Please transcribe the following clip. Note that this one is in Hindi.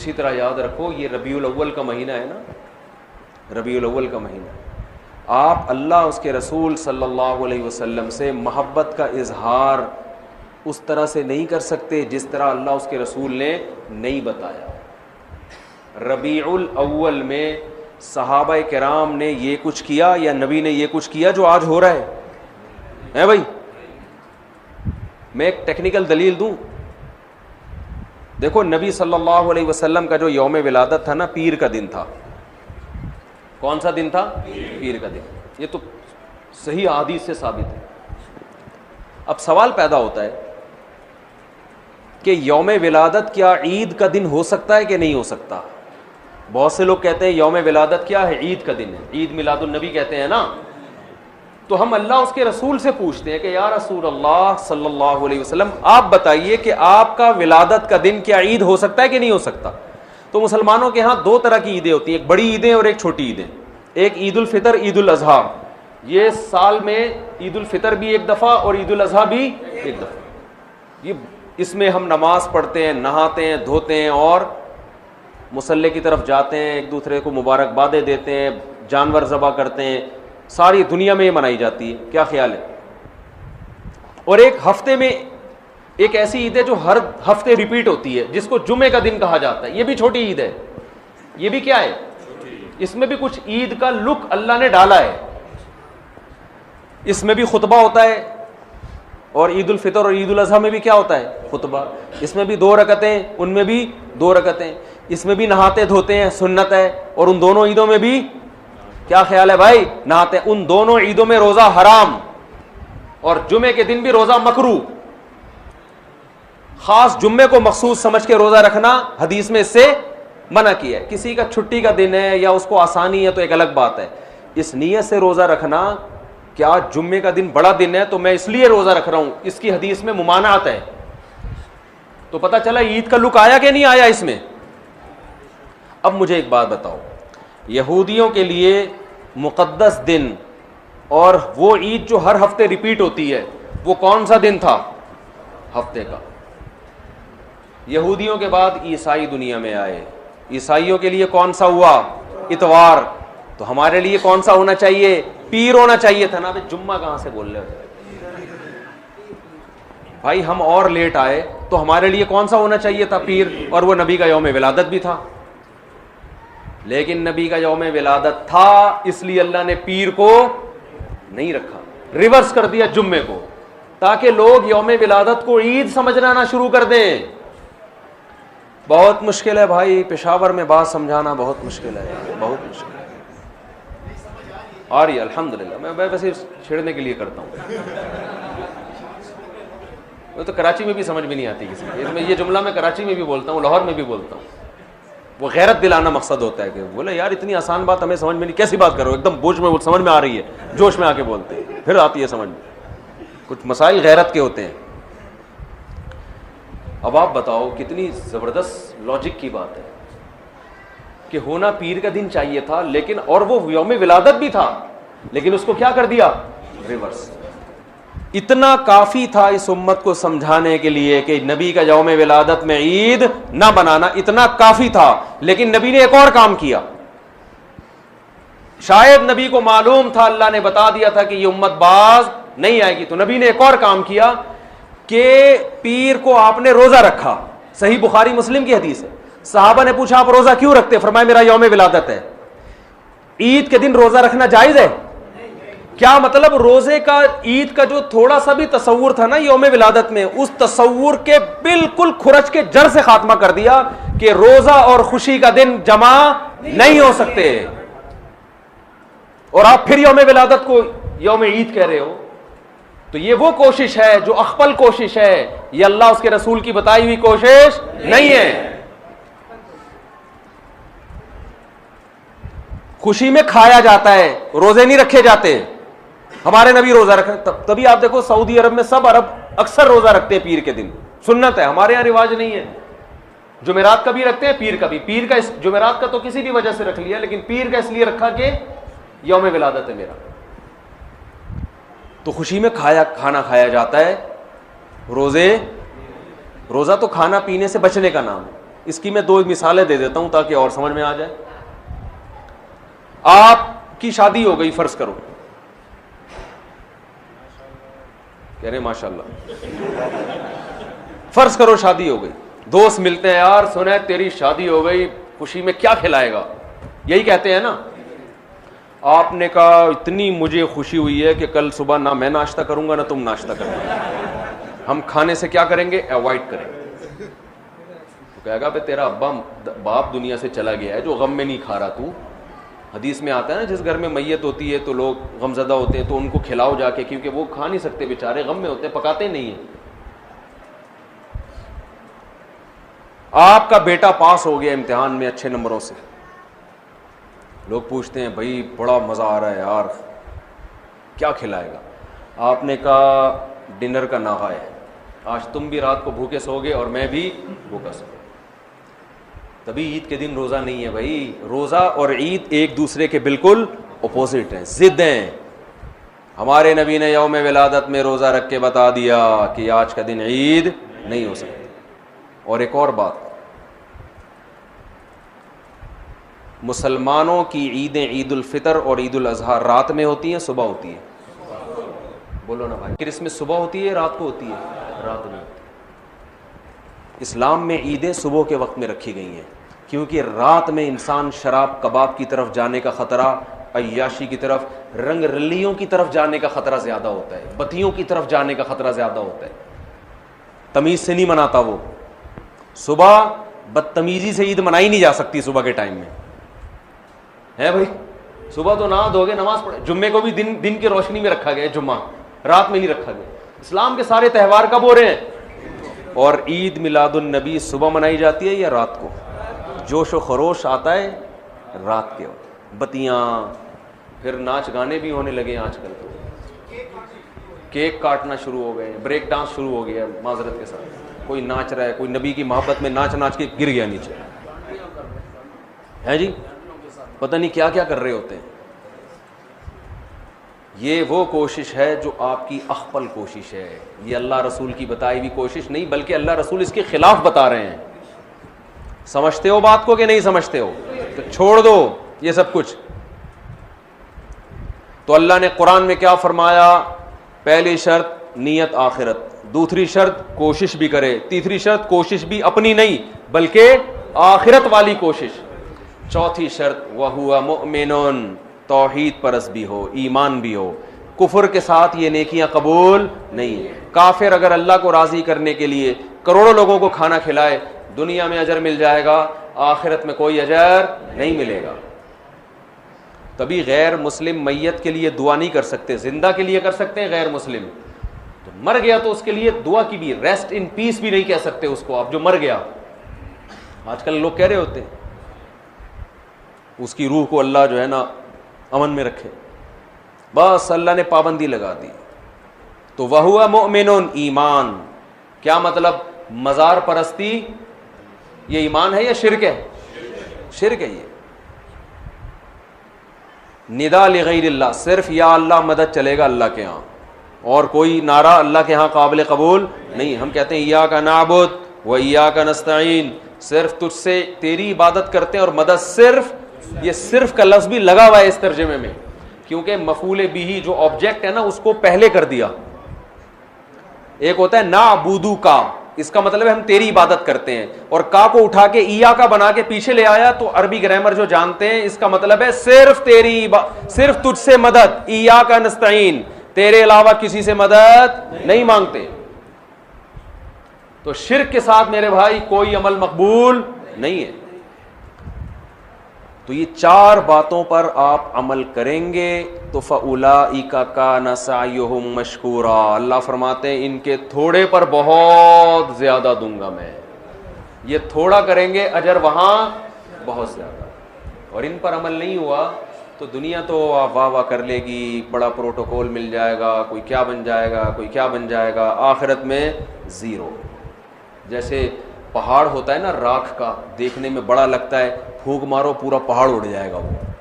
इसी तरह याद रखो, ये रबीउल अव्वल का महीना है ना, रबीउल अव्वल का महीना, आप अल्लाह उसके रसूल सल्लल्लाहु अलैहि वसल्लम से मोहब्बत का इजहार उस तरह से नहीं कर सकते जिस तरह अल्लाह उसके रसूल ने नहीं बताया। रबीउल अव्वल में सहाबा किराम ने ये कुछ किया या नबी ने ये कुछ किया जो आज हो रहा है भाई? मैं एक टेक्निकल दलील दूं, देखो नबी सल्लल्लाहु अलैहि वसल्लम का जो यौम विलादत था ना, पीर का दिन था। कौन सा दिन था? पीर का दिन। ये तो सही हदीस से साबित है। अब सवाल पैदा होता है कि यौम विलादत क्या ईद का दिन हो सकता है कि नहीं हो सकता? बहुत से लोग कहते हैं यौम विलादत क्या है? ईद का दिन है, ईद मिलादुन नबी कहते हैं ना। तो हम अल्लाह उसके रसूल से पूछते हैं कि या रसूल अल्लाह सल्लल्लाहु अलैहि वसल्लम, आप बताइए कि आपका विलादत का दिन क्या ईद हो सकता है कि नहीं हो सकता? तो मुसलमानों के यहाँ दो तरह की ईदें होती हैं, एक बड़ी ईदें और एक छोटी ईदें। एक ईद उल फितर, ईद उल अजहा, ये साल में ईद उल फितर भी एक दफ़ा और ईद उल अजहा भी एक दफ़ा। ये इसमें हम नमाज पढ़ते हैं, नहाते हैं, धोते हैं और मुसल्ले की तरफ जाते हैं, एक दूसरे को मुबारकबादें देते हैं, जानवर ज़बह करते हैं। सारी दुनिया में ये मनाई जाती है, क्या ख्याल है? और एक हफ्ते में एक ऐसी ईद है जो हर हफ्ते रिपीट होती है, जिसको जुमे का दिन कहा जाता है। ये भी छोटी ईद है। ये भी क्या है? इसमें भी कुछ ईद का लुक अल्लाह ने डाला है। इसमें भी खुतबा होता है और ईद उल फितर और ईद उल अजहा में भी क्या होता है? खुतबा। इसमें भी 2 रकतें, उनमें भी 2 रकतें। इसमें भी नहाते धोते हैं, सुन्नत है। और उन दोनों ईदों में भी क्या ख्याल है भाई? नहाते। उन दोनों ईदों में रोजा हराम और जुमे के दिन भी रोजा मकरू। खास जुम्मे को मखसूस समझ के रोजा रखना हदीस में इससे मना किया है। किसी का छुट्टी का दिन है या उसको आसानी है तो एक अलग बात है। इस नीयत से रोजा रखना, क्या जुम्मे का दिन बड़ा दिन है तो मैं इसलिए रोजा रख रहा हूं, इसकी हदीस में मुमानात है। तो पता चला ईद का लुक आया कि नहीं आया इसमें। अब मुझे एक बात बताओ, यहूदियों के लिए मुक़द्दस दिन और वो ईद जो हर हफ्ते रिपीट होती है, वो कौन सा दिन था हफ्ते का? यहूदियों के बाद ईसाई दुनिया में आए। ईसाइयों के लिए कौन सा हुआ? इतवार। तो हमारे लिए कौन सा होना चाहिए? पीर होना चाहिए था ना। अबे जुम्मा कहां से बोल रहे हो भाई? हम और लेट आए तो हमारे लिए कौन सा होना चाहिए था? पीर। और वो नबी का यौम विलादत भी था। लेकिन नबी का यौम विलादत था, इसलिए अल्लाह ने पीर को नहीं रखा, रिवर्स कर दिया जुम्मे को, ताकि लोग यौम विलादत को ईद समझना ना शुरू कर दें। बहुत मुश्किल है भाई, पेशावर में बात समझाना बहुत मुश्किल है, बहुत मुश्किल है। आ रही है अल्हम्दुलिल्लाह। मैं वैसे छेड़ने के लिए करता हूँ, वो तो कराची में भी समझ में नहीं आती किसी को। इसमें ये जुमला मैं कराची में भी बोलता हूँ, लाहौर में भी बोलता हूँ। वो गैरत दिलाना मकसद होता है कि बोले यार इतनी आसान बात हमें समझ में नहीं, कैसी बात करो, एकदम बोझ में समझ में आ रही है, जोश में आके बोलते हैं, फिर आती है समझ में। कुछ मसाइल गैरत के होते हैं। अब आप बताओ, कितनी ज़बरदस्त लॉजिक की बात है कि होना पीर का दिन चाहिए था, लेकिन और वो यौम विलादत भी था, लेकिन उसको क्या कर दिया? रिवर्स। इतना काफी था इस उम्मत को समझाने के लिए कि नबी का यौम विलादत में ईद ना बनाना, इतना काफी था। लेकिन नबी ने एक और काम किया। शायद नबी को मालूम था, अल्लाह ने बता दिया था कि ये उम्मत बाज नहीं आएगी, तो नबी ने एक और काम किया कि पीर को आपने रोजा रखा। सही बुखारी मुस्लिम की हदीस है। सहाबा ने पूछा आप रोजा क्यों रखते? फरमाया मेरा यौम विलादत है। ईद के दिन रोजा रखना जायज है? क्या मतलब? रोजे का, ईद का जो थोड़ा सा भी तसव्वुर था ना यौम विलादत में, उस तसव्वुर के बिल्कुल खुरच के जड़ से खात्मा कर दिया कि रोजा और खुशी का दिन जमा नहीं हो सकते। और आप फिर यौम विलादत को यौम ईद कह रहे हो। तो ये वो कोशिश है जो अख्फल कोशिश है, ये अल्लाह उसके रसूल की बताई हुई कोशिश नहीं है। खुशी में खाया जाता है, रोजे नहीं रखे जाते। हमारे नबी रोजा रखे, तभी आप देखो सऊदी अरब में सब अरब अक्सर रोजा रखते हैं पीर के दिन, सुन्नत है। हमारे यहां रिवाज नहीं है। जुमेरात का भी रखते हैं, पीर का भी। पीर का, जुमेरात का तो किसी भी वजह से रख लिया, लेकिन पीर का इसलिए रखा कि यौम विलादत है मेरा। तो खुशी में खाना खाया जाता है। रोजा तो खाना पीने से बचने का नाम है। इसकी मैं 2 मिसालें दे देता हूं ताकि और समझ में आ जाए। आपकी शादी हो गई, फर्ज करो, कह रहे माशाल्लाह, फर्ज करो शादी हो गई, दोस्त मिलते हैं, यार सुना तेरी शादी हो गई, खुशी में क्या खिलाएगा, यही कहते हैं ना। आपने कहा इतनी मुझे खुशी हुई है कि कल सुबह ना मैं नाश्ता करूंगा ना तुम नाश्ता करोगे, हम खाने से क्या करेंगे, अवॉइड करेंगे। तो कहेगा भाई तेरा बाप दुनिया से चला गया है जो गम में नहीं खा रहा तू। हदीस में आता है ना, जिस घर में मैयत होती है तो लोग गमजदा होते हैं तो उनको खिलाओ जाके, क्योंकि वो खा नहीं सकते बेचारे, गम में होते हैं, पकाते नहीं है। आपका बेटा पास हो गया इम्तिहान में अच्छे नंबरों से, लोग पूछते हैं भाई बड़ा मज़ा आ रहा है यार, क्या खिलाएगा। आपने कहा डिनर का नागा है, आज तुम भी रात को भूखे सोगे और मैं भी भूखा सो। तभी ईद के दिन रोज़ा नहीं है भाई। रोज़ा और ईद एक दूसरे के बिल्कुल अपोजिट हैं, जिद हैं। हमारे नबी ने यौम विलादत में रोज़ा रख के बता दिया कि आज का दिन ईद नहीं हो सकती। और एक और बात, मुसलमानों की ईदें ईद उल फितर और ईद उल अजहा रात में होती हैं, सुबह होती है? बोलो ना भाई, किस में सुबह होती है, रात को होती है? रात में। इस्लाम में ईदें सुबह के वक्त में रखी गई हैं क्योंकि रात में इंसान शराब कबाब की तरफ जाने का खतरा, अय्याशी की तरफ, रंग रलियों की तरफ जाने का खतरा ज्यादा होता है, बत्तियों की तरफ जाने का खतरा ज्यादा होता है। तमीज से नहीं मनाता वो। सुबह बदतमीजी से ईद मनाई नहीं जा सकती सुबह के टाइम में, है भाई। सुबह तो नहा धोगे नमाज पढ़े, जुम्मे को भी दिन की रोशनी में रखा गया, जुम्मा रात में नहीं रखा गया। इस्लाम के सारे त्यौहार कब हो रहे हैं? और ईद मिलादुन नबी सुबह मनाई जाती है या रात को? जोश व खरोश आता है रात के वक्त, बत्तियां, फिर नाच गाने भी होने लगे आजकल, तो केक काटना शुरू हो गए, ब्रेक डांस शुरू हो गया माजरत के साथ। कोई नाच रहा है, कोई नबी की मोहब्बत में नाच नाच के गिर गया नीचे, है जी, पता नहीं क्या क्या कर रहे होते हैं। ये वो कोशिश है जो आपकी अख्पल कोशिश है, ये अल्लाह रसूल की बताई हुई कोशिश नहीं, बल्कि अल्लाह रसूल इसके खिलाफ बता रहे हैं। समझते हो बात को कि नहीं समझते हो? तो छोड़ दो ये सब कुछ। तो अल्लाह ने कुरान में क्या फरमाया? पहली शर्त नियत आखिरत, दूसरी शर्त कोशिश भी करे, तीसरी शर्त कोशिश भी अपनी नहीं बल्कि आखिरत वाली कोशिश, चौथी शर्त वहुआ मुमिनुन, तौहीद परस भी हो, ईमान भी हो। कुफर के साथ ये नेकियां कबूल नहीं है। काफिर अगर अल्लाह को राजी करने के लिए करोड़ों लोगों को खाना खिलाए, दुनिया में अजर मिल जाएगा, आखिरत में कोई अजर नहीं मिलेगा। तभी गैर मुस्लिम मैयत के लिए दुआ नहीं कर सकते, जिंदा के लिए कर सकते हैं। गैर मुस्लिम तो मर गया तो उसके लिए दुआ की भी, रेस्ट इन पीस भी नहीं कह सकते उसको आप, जो मर गया। आजकल लोग कह रहे होते हैं उसकी रूह को अल्लाह जो है ना अमन में रखे, बस अल्लाह ने पाबंदी लगा दी। तो वहुआ मुमिनुन, ईमान क्या मतलब? मजार परस्ती ये ईमान है या शिर्क है? शिर्क है ये। निदा लिगैरिल्लाह, सिर्फ या अल्लाह मदद चलेगा अल्लाह के यहाँ, और कोई नारा अल्लाह के यहाँ काबिल कबूल नहीं। हम कहते हैं इय्याका नअबुद व इय्याका नस्तईन, सिर्फ तुझसे तेरी इबादत करते हैं और मदद सिर्फ, ये सिर्फ का लफ्ज भी लगा हुआ है इस तर्जुमे में, क्योंकि मफूल बिही जो ऑब्जेक्ट है ना उसको पहले कर दिया। एक होता है नाबुदू का, इसका मतलब है हम तेरी इबादत करते हैं, और का को उठा के ईया का बना के पीछे ले आया, तो अरबी ग्रामर जो जानते हैं इसका मतलब है सिर्फ तेरी, सिर्फ तुझसे मदद, ईया का नस्तईन, तेरे अलावा किसी से मदद नहीं मांगते। तो शिर्क के साथ मेरे भाई कोई अमल मकबूल नहीं है। तो ये चार बातों पर आप अमल करेंगे तो फउलाइका काना सायुहुम मशकूरा, अल्लाह फरमाते हैं इनके थोड़े पर बहुत ज्यादा दूंगा मैं। ये थोड़ा करेंगे अजर वहां बहुत ज्यादा, और इन पर अमल नहीं हुआ तो दुनिया तो वाह वाह कर लेगी, बड़ा प्रोटोकॉल मिल जाएगा, कोई क्या बन जाएगा, कोई क्या बन जाएगा, आखिरत में जीरो। जैसे पहाड़ होता है ना राख का, देखने में बड़ा लगता है, फूंक मारो पूरा पहाड़ उड़ जाएगा वो।